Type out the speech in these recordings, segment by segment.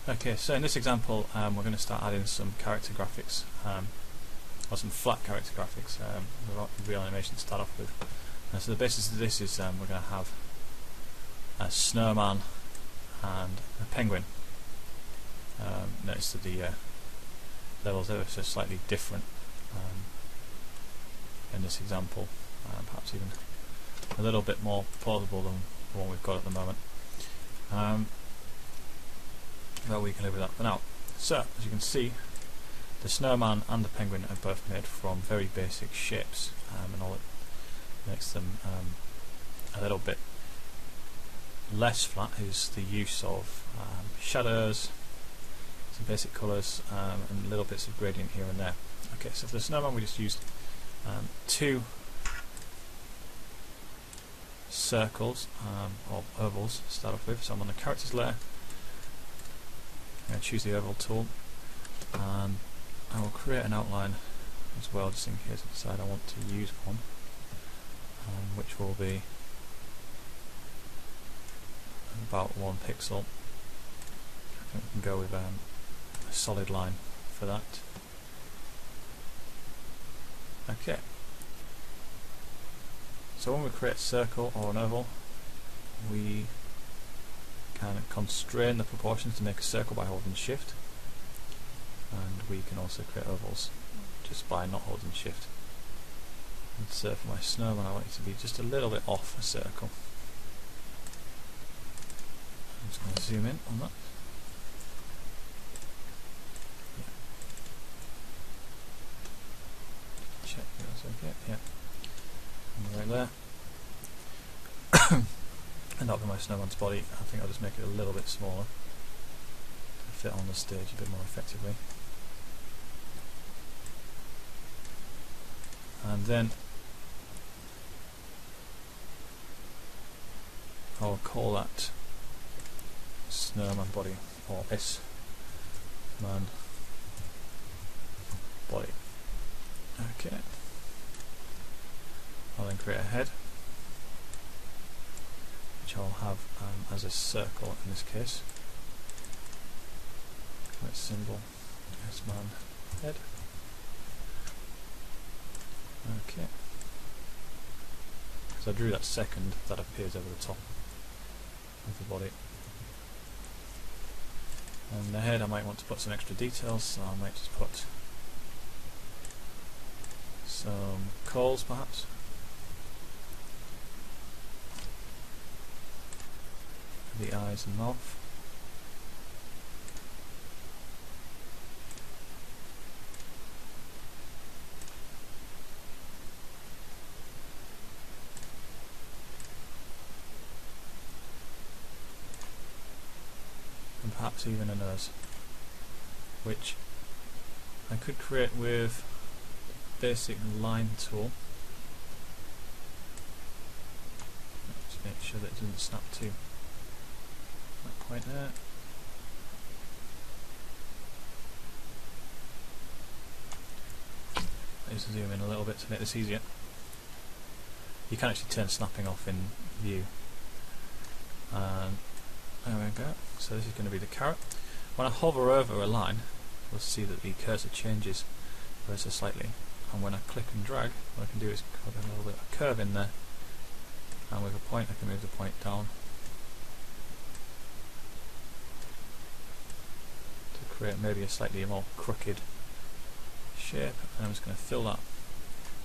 Okay, so in this example we're going to start adding some character graphics, or some flat character graphics, without real animation to start off with. So the basis of this is we're going to have a snowman and a penguin. Notice that the levels are so slightly different in this example, perhaps even a little bit more plausible than the one we've got at the moment. Well, we can live with that for now. So, as you can see, the snowman and the penguin are both made from very basic shapes, and all that makes them a little bit less flat is the use of shadows, some basic colours, and little bits of gradient here and there. Okay, so for the snowman we just used two circles, or ovals to start off with. So I'm on the characters layer. I'm going to choose the oval tool, and I will create an outline as well, just in case I decide I want to use one, which will be about 1 pixel. I think we can go with a solid line for that. Okay. So when we create a circle or an oval, we can constrain the proportions to make a circle by holding shift, and we can also create ovals just by not holding shift. And so for my snowman I want it to be just a little bit off a circle. I'm just going to zoom in on that. Yeah. Check that's okay, yeah. And right there. And that'll be my snowman's body. I think I'll just make it a little bit smaller to fit on the stage a bit more effectively. And then I'll call that snowman body, or S-man body. Okay. I'll then create a head, which I'll have as a circle in this case. Let's symbol S-man head. Okay. So I drew that second, that appears over the top of the body. And the head I might want to put some extra details, so I might just put some coals perhaps. The eyes and mouth. And perhaps even a nose, which I could create with the basic line tool. Just make sure that it doesn't snap too. That point there. Let's zoom in a little bit to make this easier. You can actually turn snapping off in view. And there we go. So this is going to be the carrot. When I hover over a line, you'll see that the cursor changes ever so slightly. And when I click and drag, what I can do is put a little bit of a curve in there. And with a point, I can move the point down to create maybe a slightly more crooked shape. And I'm just going to fill that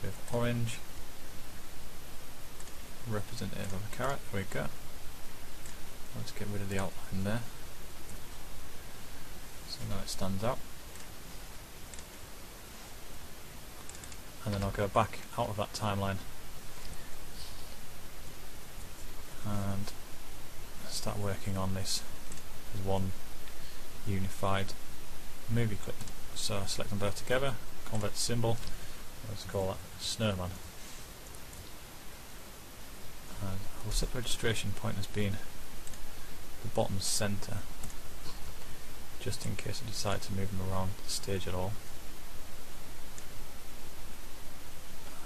with orange, representative of a carrot. There we go. Let's get rid of the outline there. So now it stands out. And then I'll go back out of that timeline and start working on this as one unified movie clip. So I select them both together, convert to symbol, let's call that snowman. And I will set the registration point as being the bottom centre, just in case I decide to move them around the stage at all.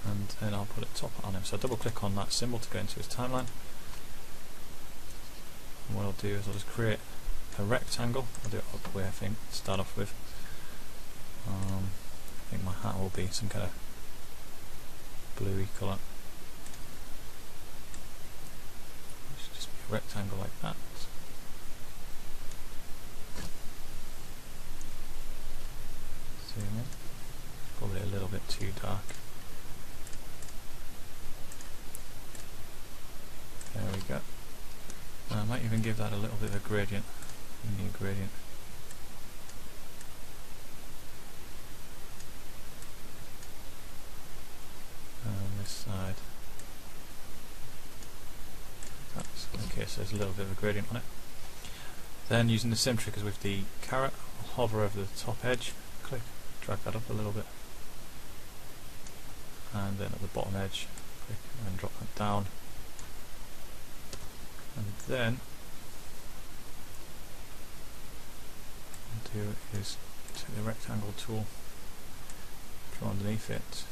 And then I'll put a top on him. So I double click on that symbol to go into his timeline. And what I'll do is I'll just create a rectangle. I'll do it up way, I think, to start off with. I think my hat will be some kind of bluey colour. It should just be a rectangle like that. Zoom in. Probably a little bit too dark. There we go. And I might even give that a little bit of a gradient. A new gradient. And this side. That's okay, so there's a little bit of a gradient on it. Then using the same trick as with the carrot, I'll hover over the top edge, click, drag that up a little bit. And then at the bottom edge, click and then drop that down. And then what I'll do is take the rectangle tool, draw underneath it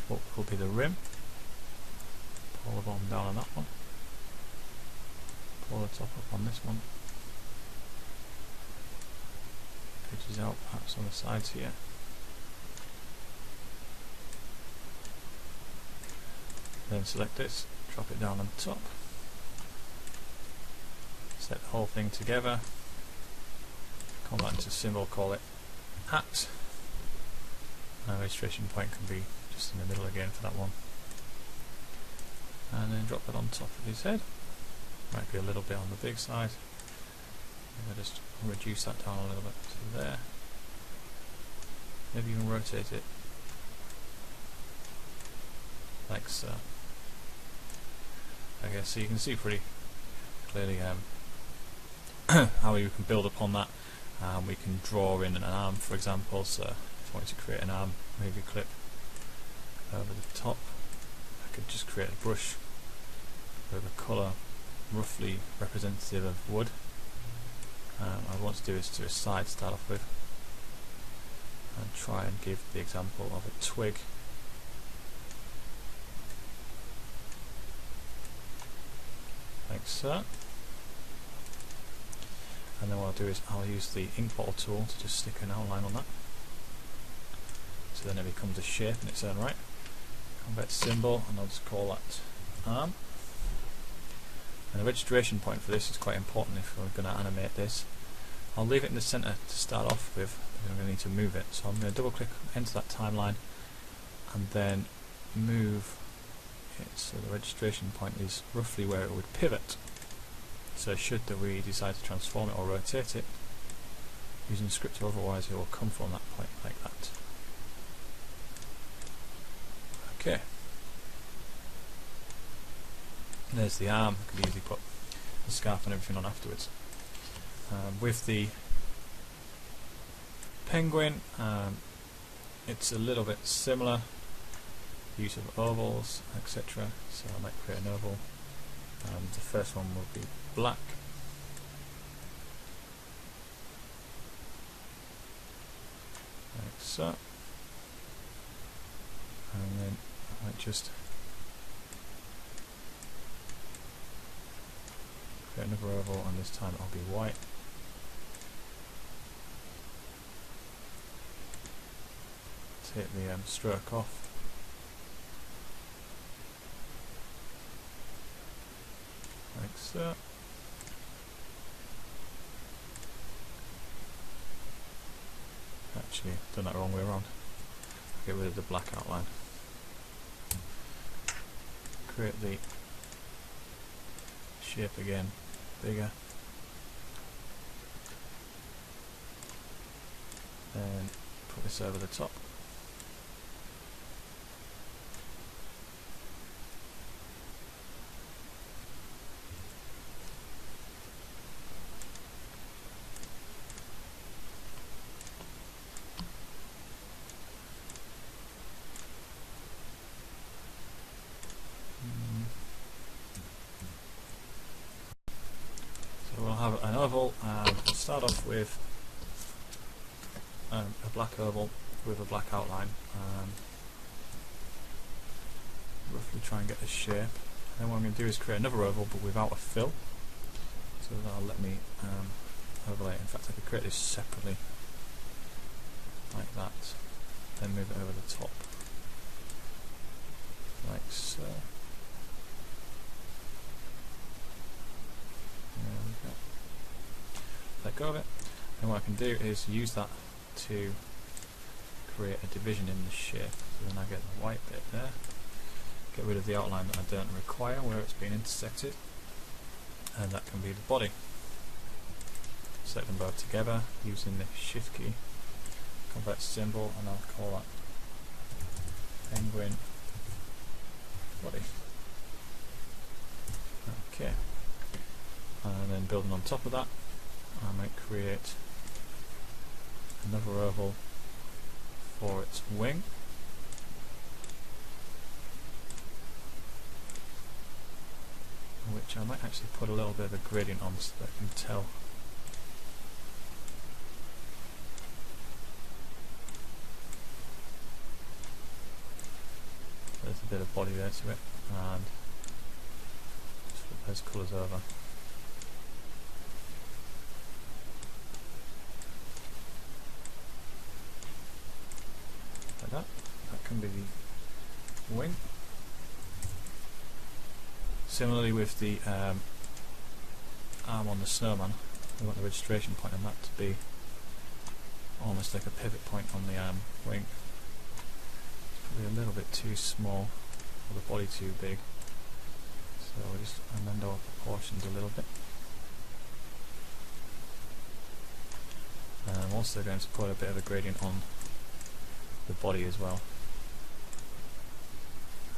what will be the rim, pull the bottom down on that one, pull the top up on this one, edges out perhaps on the sides here. Then select this, drop it down on top, set the whole thing together, convert into a symbol, call it hat. Now registration point can be just in the middle again for that one, and then drop that on top of his head. Might be a little bit on the big side. Maybe just reduce that down a little bit to there. Maybe even rotate it like so. Okay, so you can see pretty clearly how you can build upon that. We can draw in an arm, for example. So if I wanted to create an arm, maybe clip over the top. I could just create a brush with a colour roughly representative of wood. I want to do is to a side to start off with, and try and give the example of a twig. Like so. And then what I'll do is I'll use the ink bottle tool to just stick an outline on that. So then it becomes a shape in its own right. Convert symbol, and I'll just call that arm. And the registration point for this is quite important if we're going to animate this. I'll leave it in the centre to start off with, because I'm going to need to move it. So I'm going to double click into that timeline and then move it so the registration point is roughly where it would pivot. So should we decide to transform it or rotate it using script, or otherwise it will come from that point like that. Okay. There's the arm. I could easily put the scarf and everything on afterwards. With the penguin, it's a little bit similar. Use of ovals, etc. So I might create an oval. The first one will be black. Like so. And then I might just create another oval, and this time it'll be white. Take the stroke off. Like so. Actually, done that the wrong way around. Get rid of the black outline. Create the shape again, bigger. Then put this over the top. So we'll have an oval, and we'll start off with a black oval with a black outline. Roughly try and get the shape. And then what I'm going to do is create another oval but without a fill. So that'll let me overlay. In fact, I could create this separately, like that, then move it over the top, like so. There we go. Let go of it, and what I can do is use that to create a division in the shape. So then I get the white bit there, get rid of the outline that I don't require where it's been intersected, and that can be the body. Select them both together using the shift key, convert symbol, and I'll call that penguin body. Okay, and then building on top of that, I might create another oval for its wing. Which I might actually put a little bit of a gradient on so that I can tell. There's a bit of body there to it, and just flip those colours over. Like that. That can be the wing. Similarly with the arm on the snowman, we want the registration point on that to be almost like a pivot point on the wing. It's probably a little bit too small, or the body too big, so we'll just amend our proportions a little bit. And I'm also going to put a bit of a gradient on the body as well,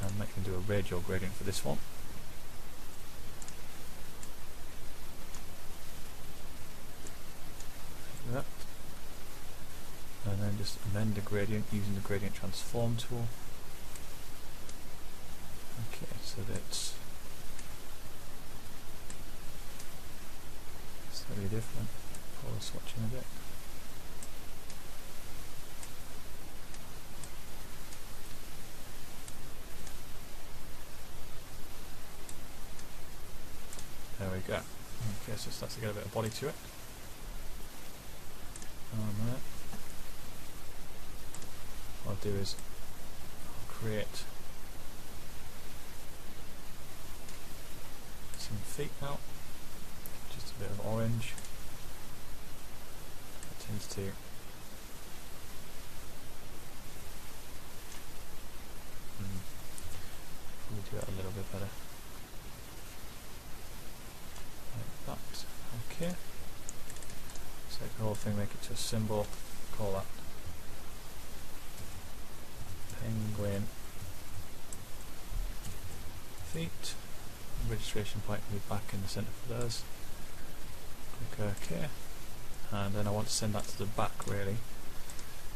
and I can do a radial gradient for this one. That, and then just amend the gradient using the gradient transform tool. Okay, so that's slightly different. Color swatching a bit. There we go. Okay, so it starts to get a bit of body to it. What I'll do is I'll create some feet now, just a bit of orange. That tends to probably do it a little bit better, like that. Okay. Take the whole thing, make it to a symbol, call that penguin feet. Registration point will be back in the centre for those. Click OK, and then I want to send that to the back really.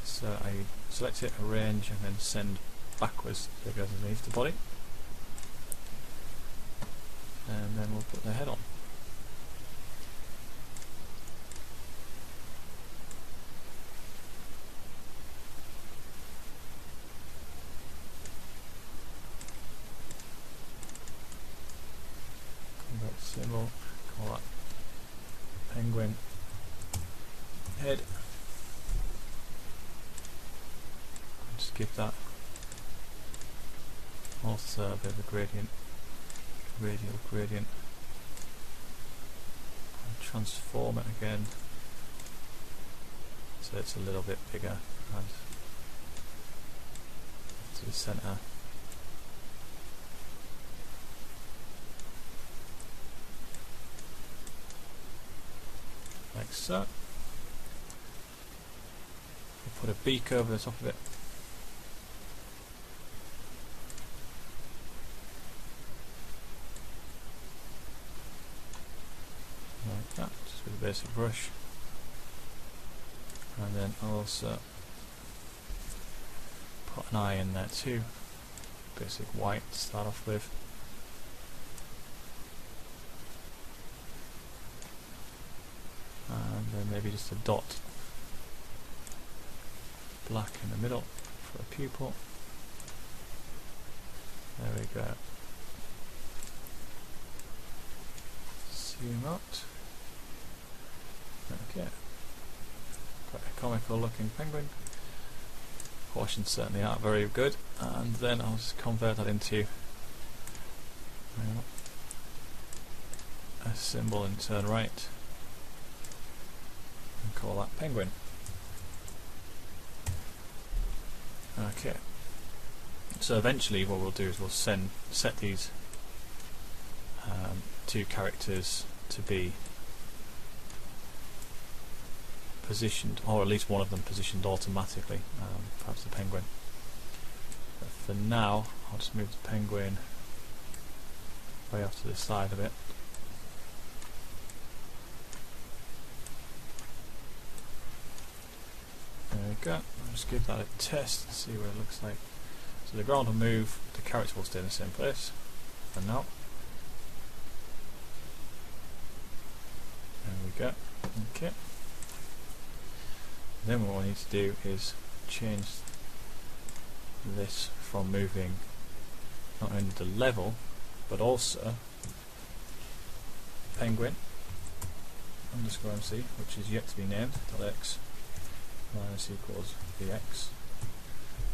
So I select it, arrange, and then send backwards so it goes underneath the body. And then we'll put the head on. Symbol, call that penguin head. Just give that also a bit of a gradient, radial gradient, and transform it again so it's a little bit bigger and to the centre. Like so. We'll put a beak over the top of it. Like that, just with a basic brush. And then I'll also put an eye in there too. Basic white to start off with. And then maybe just a dot black in the middle for a pupil. There we go. Zoom out. Okay, quite a comical looking penguin. Proportions certainly aren't very good, and then I'll just convert that into a symbol and turn right and call that penguin. Okay, so eventually what we'll do is we'll set these two characters to be positioned, or at least one of them positioned automatically, perhaps the penguin. But for now I'll just move the penguin way off to the side of it. There we go. I'll just give that a test and see what it looks like. So the ground will move, the character will stay in the same place for now. There we go. Okay. Then what we need to do is change this from moving not only the level but also penguin underscore MC, which is yet to be named, .x minus equals vx,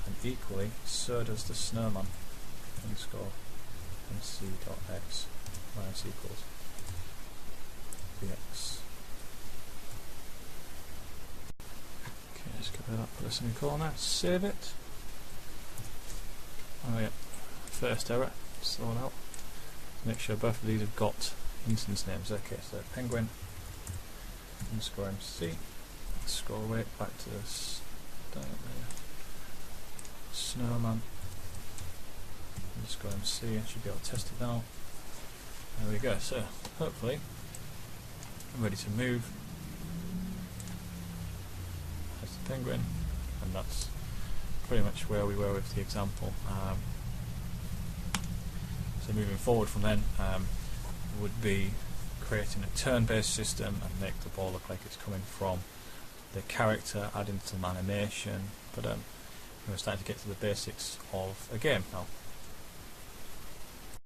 and equally so does the snowman underscore MC.x minus equals vx. Okay, let's get rid of that, put a semicolon there, save it. Oh yeah, first error, sort out. Make sure both of these have got instance names. Okay, so penguin underscore MC. Scroll away back to this down there. Snowman underscore MC. I should be able to test it now. There we go. So hopefully I'm ready to move. That's the penguin, and that's pretty much where we were with the example. So moving forward from then would be creating a turn-based system and make the ball look like it's coming from the character, adding some animation, but we're starting to get to the basics of a game now.